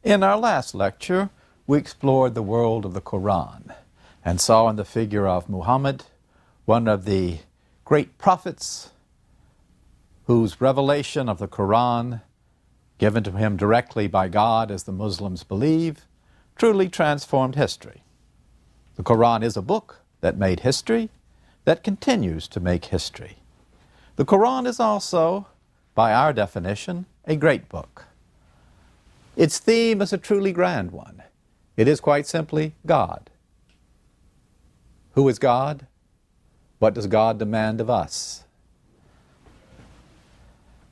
In our last lecture, we explored the world of the Quran and saw in the figure of Muhammad, one of the great prophets whose revelation of the Quran, given to him directly by God as the Muslims believe, truly transformed history. The Quran is a book that made history, that continues to make history. The Quran is also, by our definition, a great book. Its theme is a truly grand one. It is quite simply God. Who is God? What does God demand of us?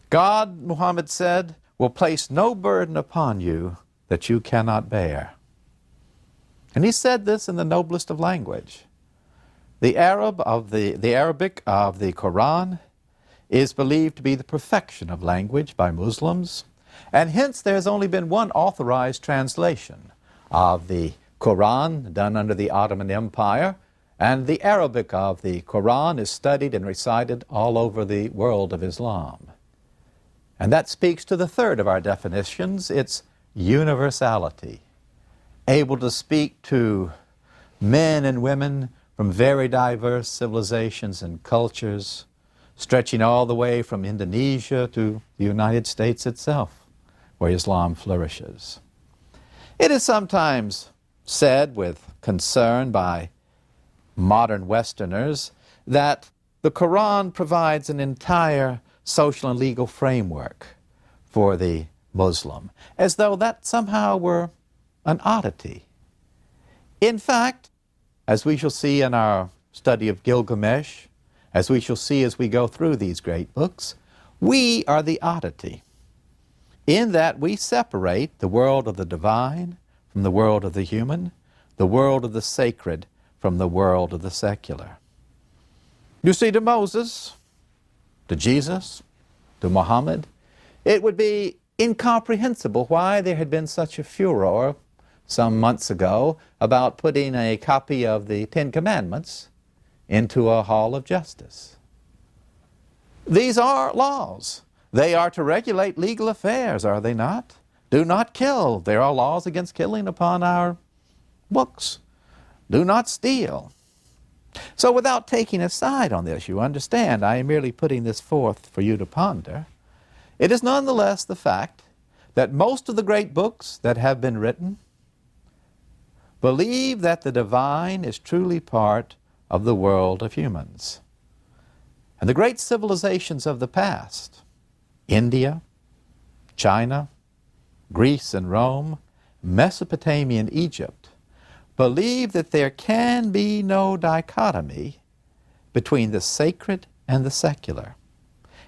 God, Muhammad said, will place no burden upon you that you cannot bear. And he said this in the noblest of language. The Arabic of the Quran is believed to be the perfection of language by Muslims, and hence there has only been one authorized translation of the Quran done under the Ottoman Empire, and the Arabic of the Quran is studied and recited all over the world of Islam. And that speaks to the third of our definitions, its universality, able to speak to men and women from very diverse civilizations and cultures, stretching all the way from Indonesia to the United States itself, where Islam flourishes. It is sometimes said with concern by modern Westerners that the Quran provides an entire social and legal framework for the Muslim, as though that somehow were an oddity. In fact, as we shall see in our study of Gilgamesh, as we shall see as we go through these great books, we are the oddity, in that we separate the world of the divine from the world of the human, the world of the sacred from the world of the secular. You see, to Moses, to Jesus, to Muhammad, it would be incomprehensible why there had been such a furor some months ago about putting a copy of the Ten Commandments into a hall of justice. These are laws. They are to regulate legal affairs, are they not? Do not kill. There are laws against killing upon our books. Do not steal. So without taking a side on this, you understand, I am merely putting this forth for you to ponder. It is nonetheless the fact that most of the great books that have been written believe that the divine is truly part of the world of humans. And the great civilizations of the past, India, China, Greece and Rome, Mesopotamia and Egypt, believe that there can be no dichotomy between the sacred and the secular.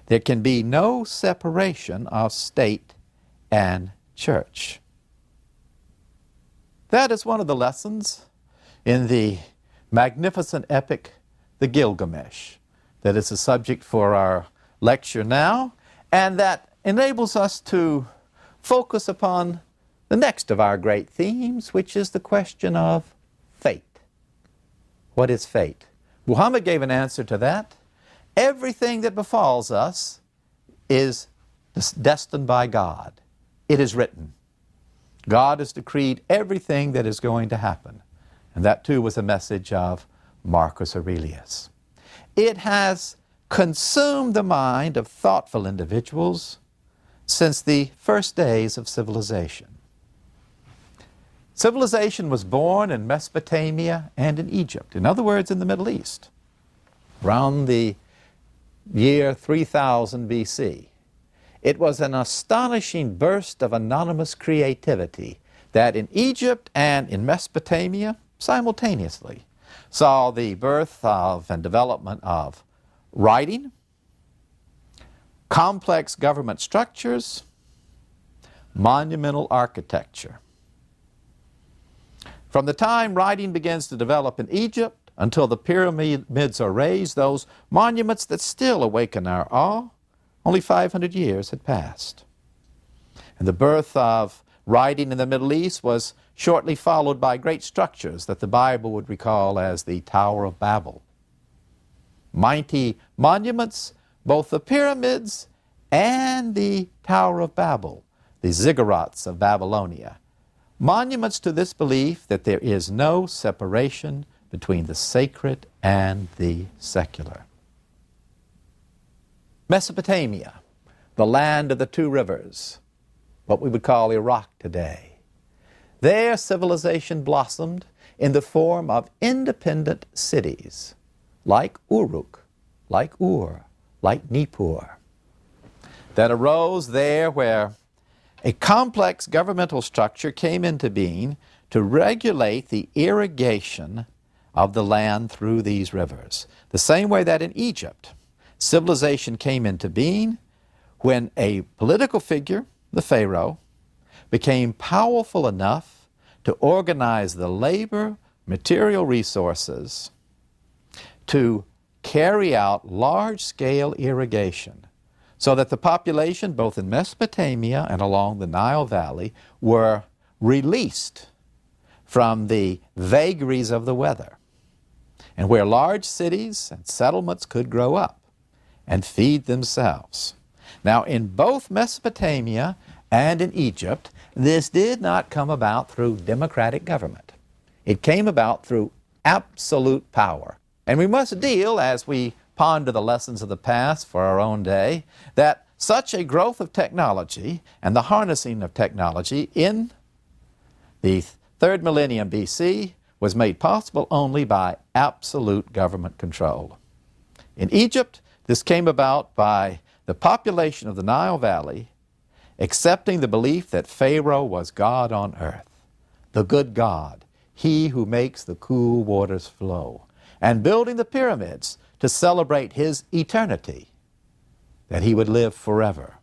There can be no separation of state and church. That is one of the lessons in the magnificent epic, the Gilgamesh, that is the subject for our lecture now, and that enables us to focus upon the next of our great themes, which is the question of fate. What is fate? Muhammad gave an answer to that. Everything that befalls us is destined by God. It is written. God has decreed everything that is going to happen. And that too was a message of Marcus Aurelius. It has consumed the mind of thoughtful individuals since the first days of civilization. Civilization was born in Mesopotamia and in Egypt, in other words, in the Middle East, around the year 3000 BC. It was an astonishing burst of anonymous creativity that in Egypt and in Mesopotamia simultaneously saw the birth of and development of writing, complex government structures, monumental architecture. From the time writing begins to develop in Egypt until the pyramids are raised, those monuments that still awaken our awe, only 500 years had passed. And the birth of writing in the Middle East was shortly followed by great structures that the Bible would recall as the Tower of Babel. Mighty monuments, both the pyramids and the Tower of Babel, the ziggurats of Babylonia, monuments to this belief that there is no separation between the sacred and the secular. Mesopotamia, the land of the two rivers, what we would call Iraq today. Their civilization blossomed in the form of independent cities like Uruk, like Ur, like Nippur, that arose there where a complex governmental structure came into being to regulate the irrigation of the land through these rivers. The same way that in Egypt, civilization came into being when a political figure, the Pharaoh, became powerful enough to organize the labor, material resources to carry out large-scale irrigation so that the population, both in Mesopotamia and along the Nile Valley, were released from the vagaries of the weather, and where large cities and settlements could grow up and feed themselves. Now, in both Mesopotamia and in Egypt, this did not come about through democratic government. It came about through absolute power. And we must deal, as we ponder the lessons of the past for our own day, that such a growth of technology and the harnessing of technology in the 3rd millennium BC was made possible only by absolute government control. In Egypt, this came about by the population of the Nile Valley accepting the belief that Pharaoh was God on earth, the good God, he who makes the cool waters flow, and building the pyramids to celebrate his eternity, that he would live forever,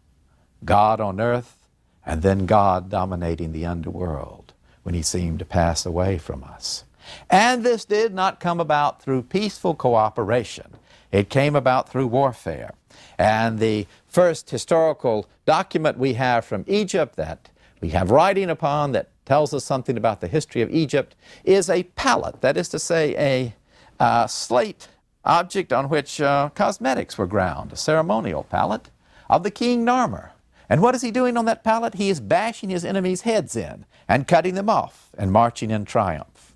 God on earth, and then God dominating the underworld when he seemed to pass away from us. And this did not come about through peaceful cooperation. It came about through warfare. And the first historical document we have from Egypt that we have writing upon that tells us something about the history of Egypt is a palette, that is to say a slate object on which cosmetics were ground, a ceremonial palette of the king Narmer. And what is he doing on that palette? He is bashing his enemies' heads in and cutting them off and marching in triumph.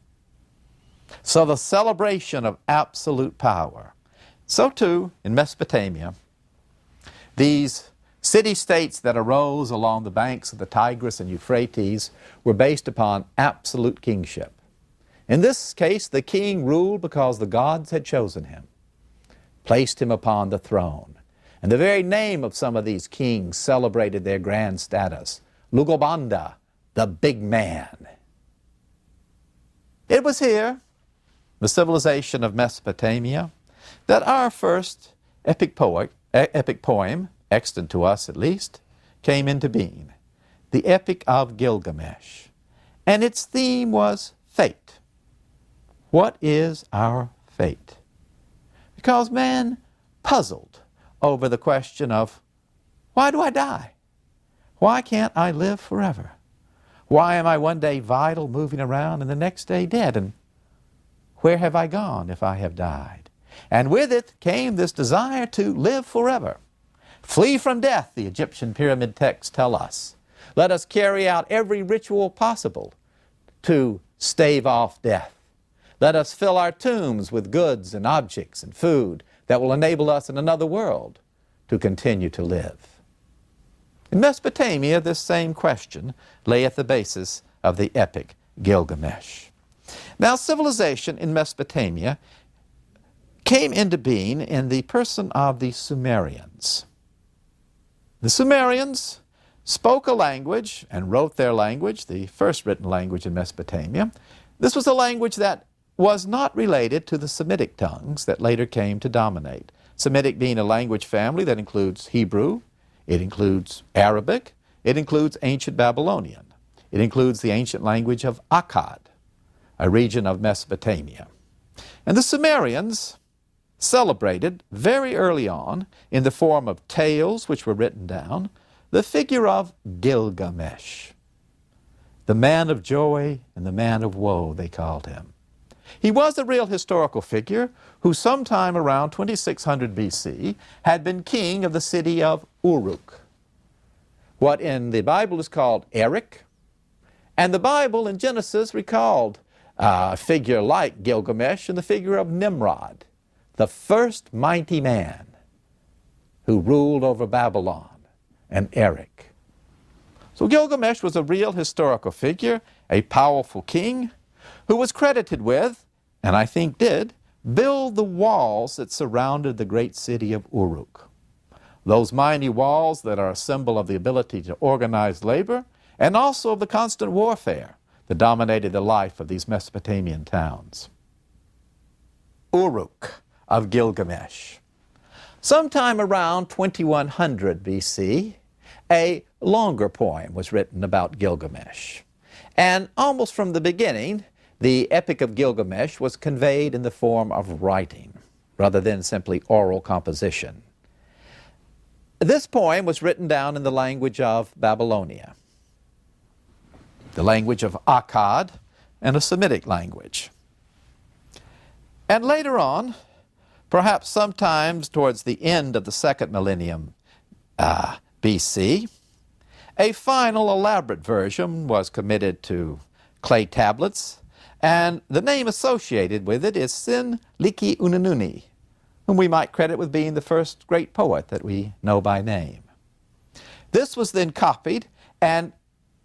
So the celebration of absolute power. So too in Mesopotamia, these city-states that arose along the banks of the Tigris and Euphrates were based upon absolute kingship. In this case, the king ruled because the gods had chosen him, placed him upon the throne. And the very name of some of these kings celebrated their grand status. Lugobanda, the big man. It was here, the civilization of Mesopotamia, that our first epic poem, extant to us at least, came into being, the Epic of Gilgamesh. And its theme was fate. What is our fate? Because man puzzled over the question of, why do I die? Why can't I live forever? Why am I one day vital, moving around, and the next day dead? And where have I gone if I have died? And with it came this desire to live forever. Flee from death, the Egyptian pyramid texts tell us. Let us carry out every ritual possible to stave off death. Let us fill our tombs with goods and objects and food that will enable us in another world to continue to live. In Mesopotamia, this same question lay at the basis of the epic Gilgamesh. Now, civilization in Mesopotamia came into being in the person of the Sumerians. The Sumerians spoke a language and wrote their language, the first written language in Mesopotamia. This was a language that was not related to the Semitic tongues that later came to dominate. Semitic being a language family that includes Hebrew, it includes Arabic, it includes ancient Babylonian. It includes the ancient language of Akkad, a region of Mesopotamia. And the Sumerians celebrated very early on, in the form of tales which were written down, the figure of Gilgamesh. The man of joy and the man of woe, they called him. He was a real historical figure who sometime around 2600 BC had been king of the city of Uruk, what in the Bible is called Erech, And the Bible in Genesis recalled a figure like Gilgamesh in the figure of Nimrod, the first mighty man who ruled over Babylon and Erech. So Gilgamesh was a real historical figure, a powerful king who was credited with, and I think did, build the walls that surrounded the great city of Uruk. Those mighty walls that are a symbol of the ability to organize labor and also of the constant warfare that dominated the life of these Mesopotamian towns. Uruk of Gilgamesh. Sometime around 2100 BC, a longer poem was written about Gilgamesh. And almost from the beginning, the Epic of Gilgamesh was conveyed in the form of writing, rather than simply oral composition. This poem was written down in the language of Babylonia, the language of Akkad, and a Semitic language. And later on, perhaps sometimes towards the end of the second millennium BC, a final elaborate version was committed to clay tablets, and the name associated with it is Sin-liki-unununi, whom we might credit with being the first great poet that we know by name. This was then copied, and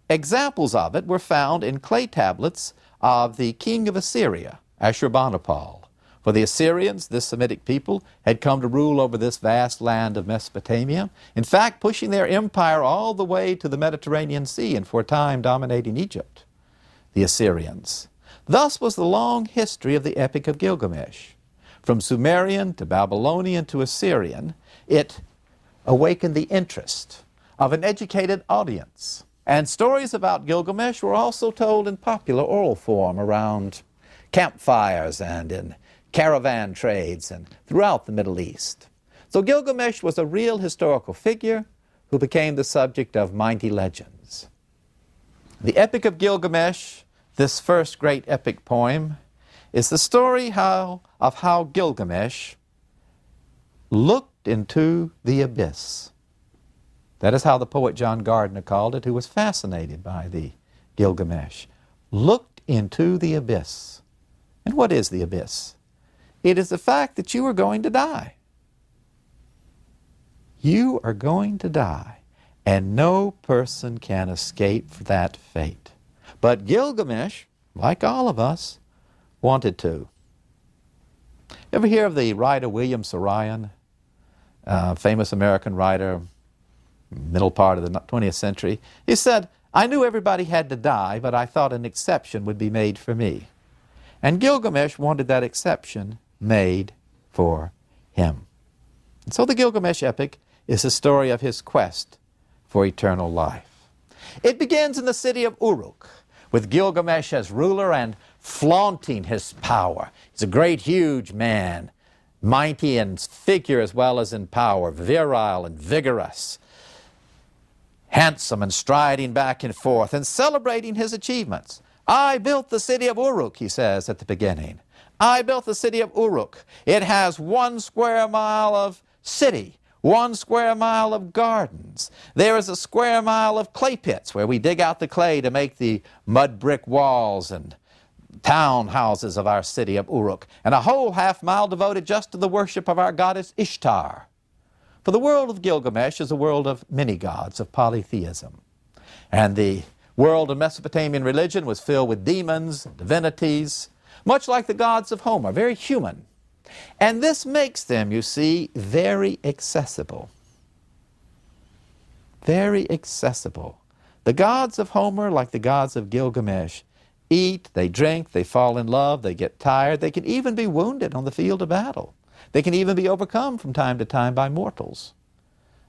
examples of it were found in clay tablets of the king of Assyria, Ashurbanipal. For the Assyrians, this Semitic people, had come to rule over this vast land of Mesopotamia, in fact pushing their empire all the way to the Mediterranean Sea and for a time dominating Egypt, the Assyrians. Thus was the long history of the Epic of Gilgamesh. From Sumerian to Babylonian to Assyrian, it awakened the interest of an educated audience. And stories about Gilgamesh were also told in popular oral form around campfires and in caravan trades and throughout the Middle East. So Gilgamesh was a real historical figure who became the subject of mighty legends. The Epic of Gilgamesh, this first great epic poem, is the story of how Gilgamesh looked into the abyss. That is how the poet John Gardner called it, who was fascinated by the Gilgamesh. Looked into the abyss. And what is the abyss? It is the fact that you are going to die. You are going to die, and no person can escape that fate. But Gilgamesh, like all of us, wanted to. Ever hear of the writer William Saroyan, famous American writer, middle part of the 20th century? He said, "I knew everybody had to die, but I thought an exception would be made for me." And Gilgamesh wanted that exception made for him. And so the Gilgamesh epic is a story of his quest for eternal life. It begins in the city of Uruk, with Gilgamesh as ruler and flaunting his power. He's a great, huge man, mighty in figure as well as in power, virile and vigorous, handsome and striding back and forth and celebrating his achievements. "I built the city of Uruk," he says at the beginning. "I built the city of Uruk. It has 1 square mile of city, 1 square mile of gardens. There is a square mile of clay pits where we dig out the clay to make the mud brick walls and townhouses of our city of Uruk, and a whole half-mile devoted just to the worship of our goddess Ishtar." For the world of Gilgamesh is a world of many gods, of polytheism. And the world of Mesopotamian religion was filled with demons, divinities, much like the gods of Homer, very human. And this makes them, you see, very accessible. Very accessible. The gods of Homer, like the gods of Gilgamesh, eat, they drink, they fall in love, they get tired, they can even be wounded on the field of battle. They can even be overcome from time to time by mortals.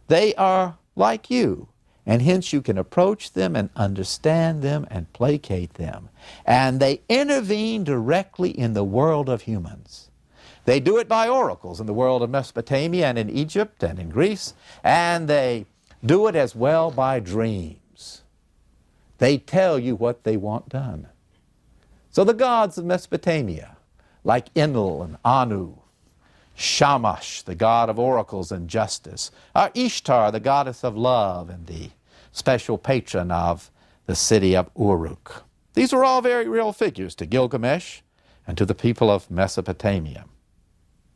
They are like you, and hence you can approach them and understand them and placate them. And they intervene directly in the world of humans. They do it by oracles in the world of Mesopotamia and in Egypt and in Greece, and they do it as well by dreams. They tell you what they want done. So the gods of Mesopotamia, like Enlil and Anu, Shamash, the god of oracles and justice, Ishtar, the goddess of love and the special patron of the city of Uruk. These were all very real figures to Gilgamesh and to the people of Mesopotamia.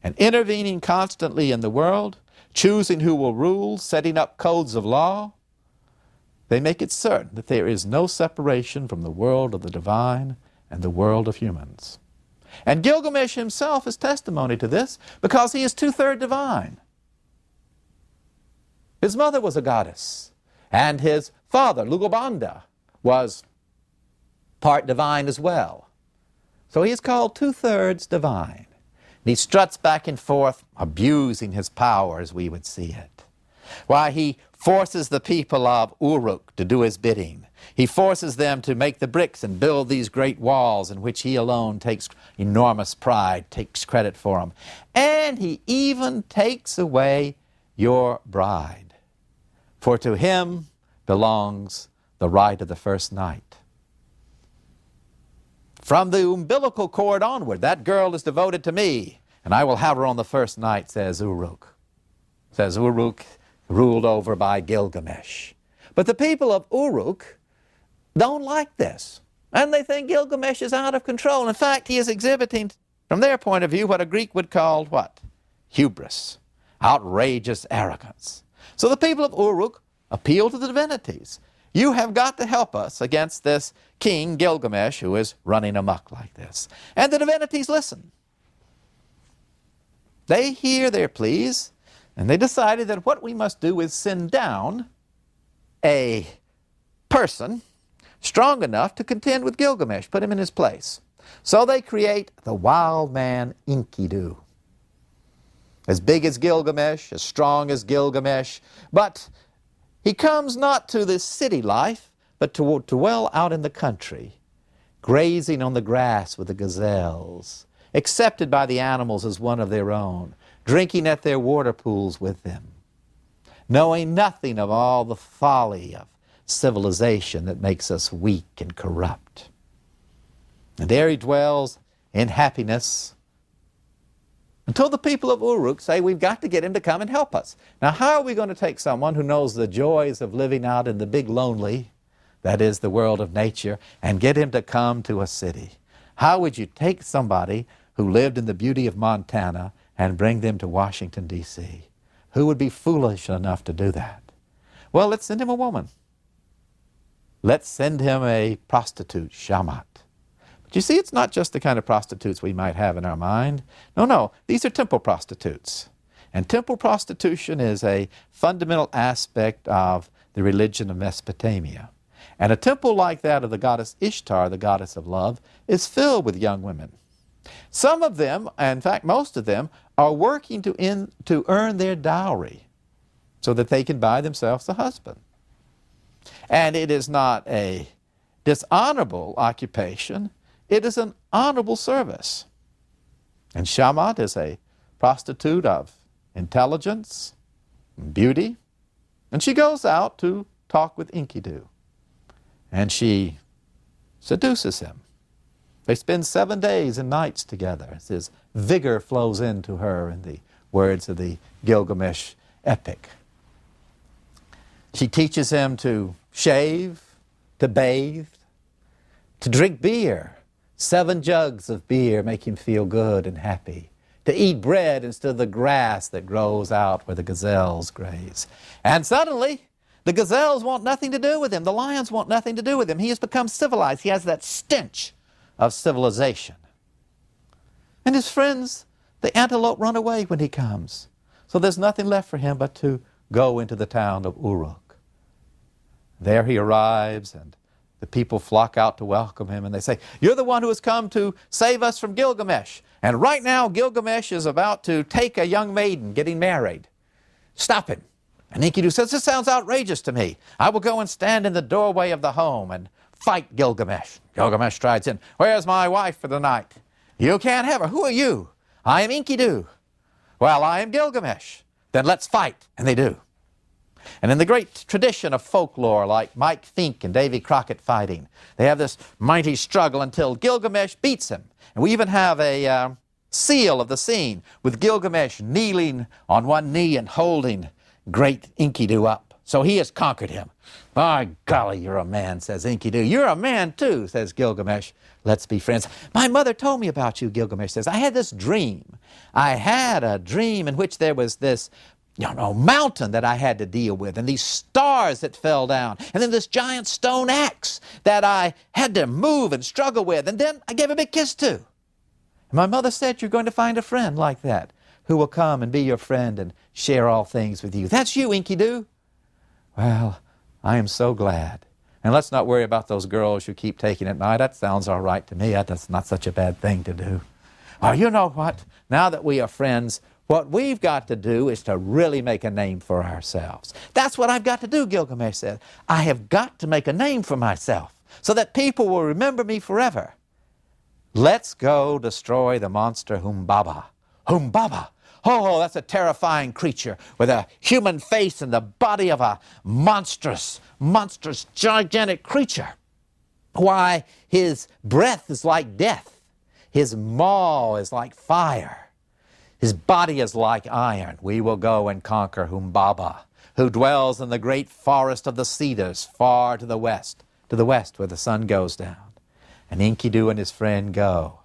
And intervening constantly in the world, choosing who will rule, setting up codes of law, they make it certain that there is no separation from the world of the divine and the world of humans. And Gilgamesh himself is testimony to this because he is two-thirds divine. His mother was a goddess, and his father, Lugobanda, was part divine as well. So he is called two-thirds divine. And he struts back and forth, abusing his power as we would see it. Why, he forces the people of Uruk to do his bidding. He forces them to make the bricks and build these great walls in which he alone takes enormous pride, takes credit for them. And he even takes away your bride. For to him belongs the right of the first night. From the umbilical cord onward, that girl is devoted to me, and I will have her on the first night, says Uruk. Says Uruk, ruled over by Gilgamesh. But the people of Uruk don't like this, and they think Gilgamesh is out of control. In fact, he is exhibiting, from their point of view, what a Greek would call what? Hubris, outrageous arrogance. So the people of Uruk appeal to the divinities. You have got to help us against this king Gilgamesh who is running amok like this. And the divinities listen. They hear their pleas, and they decided that what we must do is send down a person strong enough to contend with Gilgamesh, put him in his place. So they create the wild man Enkidu. As big as Gilgamesh, as strong as Gilgamesh, but he comes not to this city life, but to dwell out in the country, grazing on the grass with the gazelles, accepted by the animals as one of their own, drinking at their water pools with them, knowing nothing of all the folly of civilization that makes us weak and corrupt. And there he dwells in happiness until the people of Uruk say, we've got to get him to come and help us. Now, how are we going to take someone who knows the joys of living out in the big lonely, that is the world of nature, and get him to come to a city? How would you take somebody who lived in the beauty of Montana and bring them to Washington, D.C.? Who would be foolish enough to do that? Well, let's send him a woman. Let's send him a prostitute, Shamat. But you see, it's not just the kind of prostitutes we might have in our mind. No, these are temple prostitutes. And temple prostitution is a fundamental aspect of the religion of Mesopotamia. And a temple like that of the goddess Ishtar, the goddess of love, is filled with young women. Some of them, in fact most of them, are working to earn their dowry so that they can buy themselves a husband. And it is not a dishonorable occupation, it is an honorable service. And Shamat is a prostitute of intelligence and beauty, and she goes out to talk with Enkidu. And she seduces him. They spend 7 days and nights together. His vigor flows into her in the words of the Gilgamesh epic. She teaches him to shave, to bathe, to drink beer. 7 jugs of beer make him feel good and happy. To eat bread instead of the grass that grows out where the gazelles graze. And suddenly, the gazelles want nothing to do with him. The lions want nothing to do with him. He has become civilized. He has that stench of civilization. And his friends, the antelope, run away when he comes. So there's nothing left for him but to go into the town of Uruk. There he arrives, and the people flock out to welcome him, and they say, you're the one who has come to save us from Gilgamesh. And right now, Gilgamesh is about to take a young maiden getting married. Stop him. And Enkidu says, this sounds outrageous to me. I will go and stand in the doorway of the home and fight Gilgamesh. Gilgamesh strides in. Where's my wife for the night? You can't have her. Who are you? I am Enkidu. Well, I am Gilgamesh. Then let's fight. And they do. And in the great tradition of folklore like Mike Fink and Davy Crockett fighting, they have this mighty struggle until Gilgamesh beats him. And we even have a seal of the scene with Gilgamesh kneeling on one knee and holding great Enkidu up So he has conquered him. By golly, you're a man, says Enkidu. You're a man too, says Gilgamesh. Let's be friends. My mother told me about you, Gilgamesh says. I had this dream. I had a dream in which there was this mountain that I had to deal with, and these stars that fell down, and then this giant stone axe that I had to move and struggle with, and then I gave a big kiss to. And my mother said, you're going to find a friend like that who will come and be your friend and share all things with you. That's you, Enkidu. Well, I am so glad. And let's not worry about those girls you keep taking at night. That sounds all right to me. That's not such a bad thing to do. Well, you know what? Now that we are friends, what we've got to do is to really make a name for ourselves. That's what I've got to do, Gilgamesh said. I have got to make a name for myself so that people will remember me forever. Let's go destroy the monster Humbaba. Humbaba! Oh, that's a terrifying creature with a human face and the body of a monstrous, gigantic creature. Why, his breath is like death. His maw is like fire. His body is like iron. We will go and conquer Humbaba, who dwells in the great forest of the cedars far to the west where the sun goes down. And Enkidu and his friend go.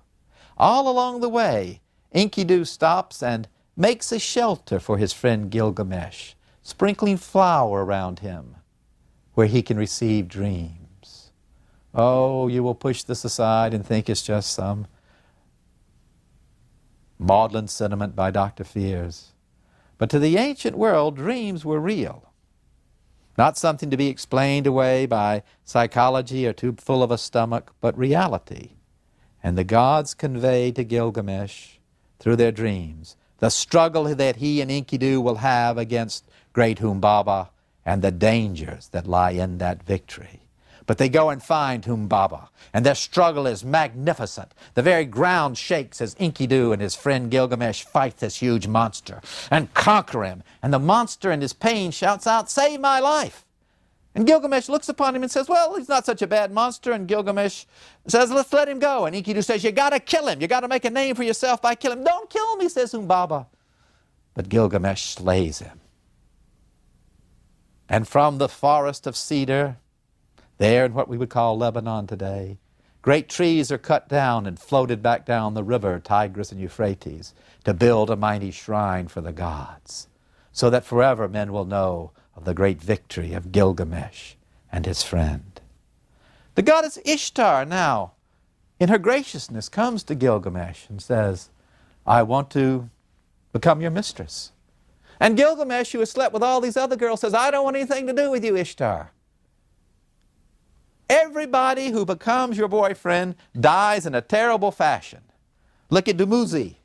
All along the way, Enkidu stops and makes a shelter for his friend Gilgamesh, sprinkling flour around him where he can receive dreams. Oh, you will push this aside and think it's just some maudlin sentiment by Dr. Fears. But to the ancient world, dreams were real. Not something to be explained away by psychology or too full of a stomach, but reality. And the gods convey to Gilgamesh, through their dreams, the struggle that he and Enkidu will have against great Humbaba and the dangers that lie in that victory. But they go and find Humbaba, and their struggle is magnificent. The very ground shakes as Enkidu and his friend Gilgamesh fight this huge monster and conquer him. And the monster in his pain shouts out, "Save my life!" And Gilgamesh looks upon him and says, well, he's not such a bad monster. And Gilgamesh says, let's let him go. And Enkidu says, you got to kill him. You got to make a name for yourself by killing him. Don't kill me, says Humbaba. But Gilgamesh slays him. And from the forest of cedar, there in what we would call Lebanon today, great trees are cut down and floated back down the river Tigris and Euphrates to build a mighty shrine for the gods, so that forever men will know of the great victory of Gilgamesh and his friend. The goddess Ishtar now, in her graciousness, comes to Gilgamesh and says, I want to become your mistress. And Gilgamesh, who has slept with all these other girls, says, I don't want anything to do with you, Ishtar. Everybody who becomes your boyfriend dies in a terrible fashion. Look at Dumuzi.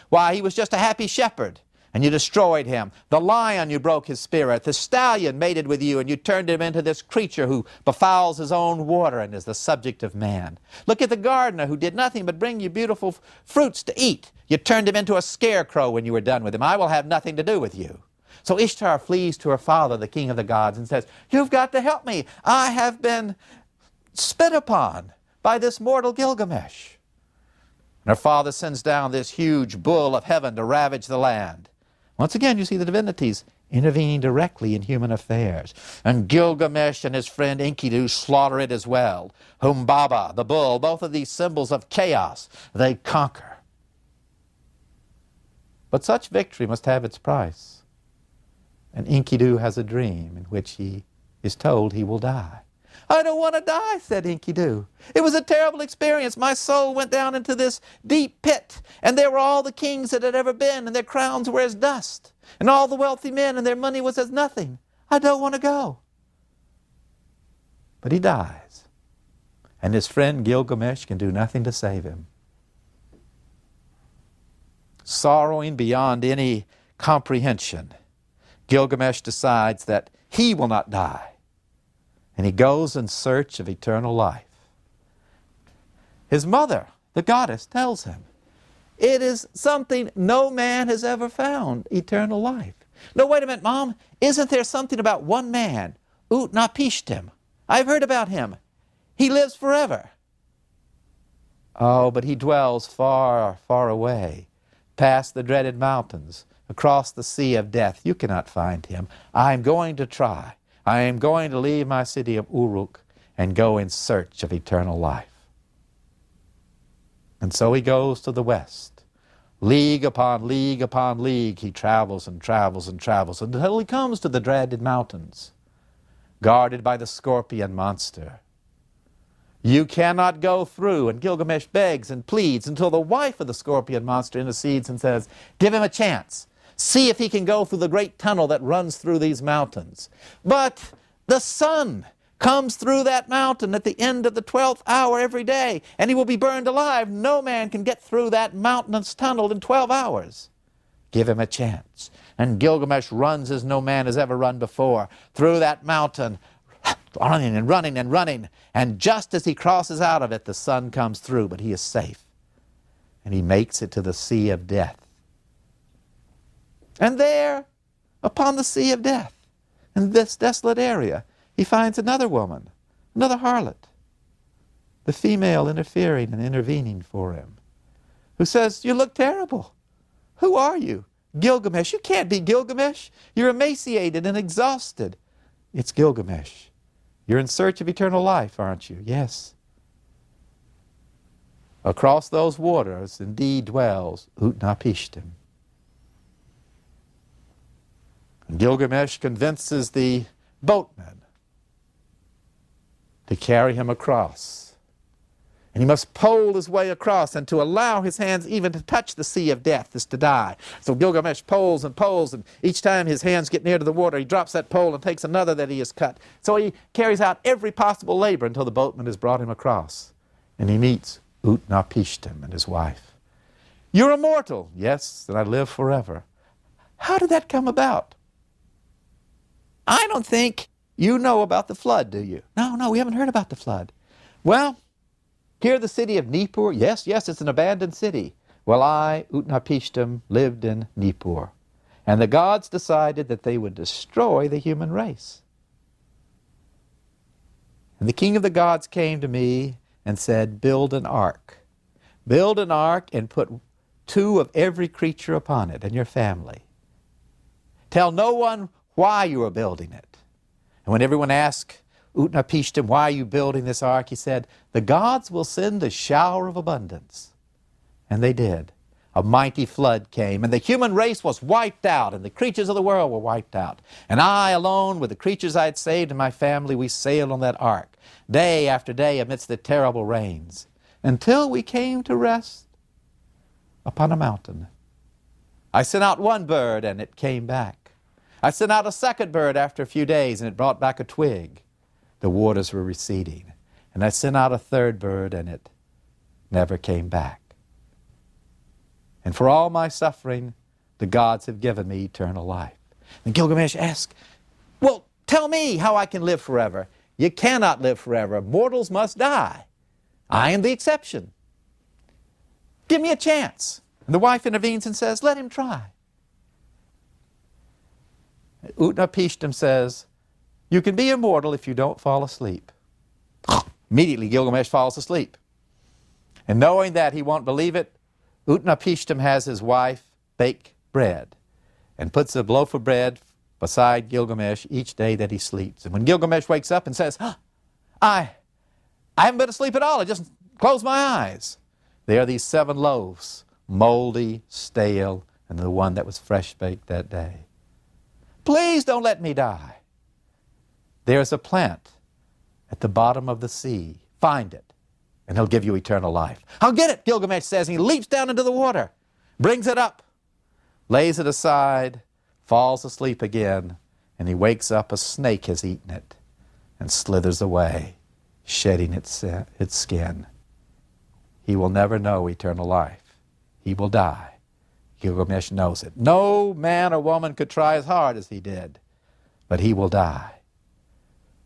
Why, he was just a happy shepherd, and you destroyed him. The lion, you broke his spirit. The stallion mated with you, and you turned him into this creature who befouls his own water and is the subject of man. Look at the gardener who did nothing but bring you beautiful fruits to eat. You turned him into a scarecrow when you were done with him. I will have nothing to do with you. So Ishtar flees to her father, the king of the gods, and says, you've got to help me. I have been spit upon by this mortal Gilgamesh. And her father sends down this huge bull of heaven to ravage the land. Once again, you see the divinities intervening directly in human affairs. And Gilgamesh and his friend Enkidu slaughter it as well. Humbaba, the bull, both of these symbols of chaos, they conquer. But such victory must have its price. And Enkidu has a dream in which he is told he will die. I don't want to die, said Enkidu. It was a terrible experience. My soul went down into this deep pit, and there were all the kings that had ever been, and their crowns were as dust, and all the wealthy men, and their money was as nothing. I don't want to go. But he dies, and his friend Gilgamesh can do nothing to save him. Sorrowing beyond any comprehension, Gilgamesh decides that he will not die. And he goes in search of eternal life. His mother, the goddess, tells him, it is something no man has ever found, eternal life. No, wait a minute, Mom. Isn't there something about one man, Utnapishtim? I've heard about him. He lives forever. Oh, but he dwells far, far away, past the dreaded mountains, across the sea of death. You cannot find him. I'm going to try. I am going to leave my city of Uruk and go in search of eternal life. And so he goes to the west. League upon league upon league he travels and travels and travels until he comes to the dreaded mountains, guarded by the scorpion monster. You cannot go through, and Gilgamesh begs and pleads until the wife of the scorpion monster intercedes and says, give him a chance. See if he can go through the great tunnel that runs through these mountains. But the sun comes through that mountain at the end of the 12th hour every day, and he will be burned alive. No man can get through that mountainous tunnel in 12 hours. Give him a chance. And Gilgamesh runs as no man has ever run before, through that mountain, running and running and running. And just as he crosses out of it, the sun comes through, but he is safe. And he makes it to the Sea of Death. And there, upon the Sea of Death, in this desolate area, he finds another woman, another harlot, the female interfering and intervening for him, who says, you look terrible. Who are you? Gilgamesh. You can't be Gilgamesh. You're emaciated and exhausted. It's Gilgamesh. You're in search of eternal life, aren't you? Yes. Across those waters indeed dwells Utnapishtim. And Gilgamesh convinces the boatman to carry him across. And he must pole his way across, and to allow his hands even to touch the Sea of Death is to die. So Gilgamesh poles, and each time his hands get near to the water, he drops that pole and takes another that he has cut. So he carries out every possible labor until the boatman has brought him across. And he meets Utnapishtim and his wife. You're immortal. Yes, and I live forever. How did that come about? I don't think you know about the flood, do you? No, we haven't heard about the flood. Well, here the city of Nippur, yes, it's an abandoned city. Well, I, Utnapishtim, lived in Nippur. And the gods decided that they would destroy the human race. And the king of the gods came to me and said, build an ark. Build an ark and put 2 of every creature upon it and your family. Tell no one why you are building it. And when everyone asked Utnapishtim, why are you building this ark? He said, the gods will send a shower of abundance. And they did. A mighty flood came, and the human race was wiped out, and the creatures of the world were wiped out. And I alone, with the creatures I had saved and my family, we sailed on that ark, day after day amidst the terrible rains, until we came to rest upon a mountain. I sent out one bird, and it came back. I sent out a second bird after a few days, and it brought back a twig. The waters were receding. And I sent out a third bird, and it never came back. And for all my suffering, the gods have given me eternal life. And Gilgamesh asked, well, tell me how I can live forever. You cannot live forever. Mortals must die. I am the exception. Give me a chance. And the wife intervenes and says, let him try. Utnapishtim says, you can be immortal if you don't fall asleep. Immediately Gilgamesh falls asleep. And knowing that he won't believe it, Utnapishtim has his wife bake bread and puts a loaf of bread beside Gilgamesh each day that he sleeps. And when Gilgamesh wakes up and says, I haven't been asleep at all, I just closed my eyes. There are these 7 loaves, moldy, stale, and the one that was fresh baked that day. Please don't let me die. There's a plant at the bottom of the sea. Find it, and he'll give you eternal life. I'll get it, Gilgamesh says, and he leaps down into the water, brings it up, lays it aside, falls asleep again, and he wakes up, a snake has eaten it, and slithers away, shedding its skin. He will never know eternal life. He will die. Gilgamesh knows it. No man or woman could try as hard as he did, but he will die.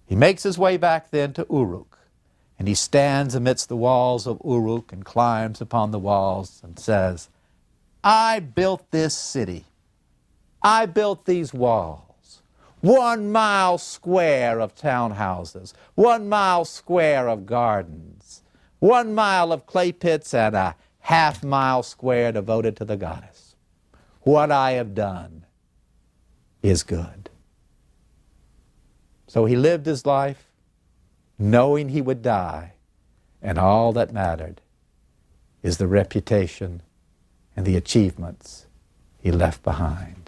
He makes his way back then to Uruk, and he stands amidst the walls of Uruk and climbs upon the walls and says, I built this city. I built these walls. 1 mile square of townhouses, 1 mile square of gardens, 1 mile of clay pits, and a half-mile square devoted to the goddess. What I have done is good. So he lived his life knowing he would die, and all that mattered is the reputation and the achievements he left behind.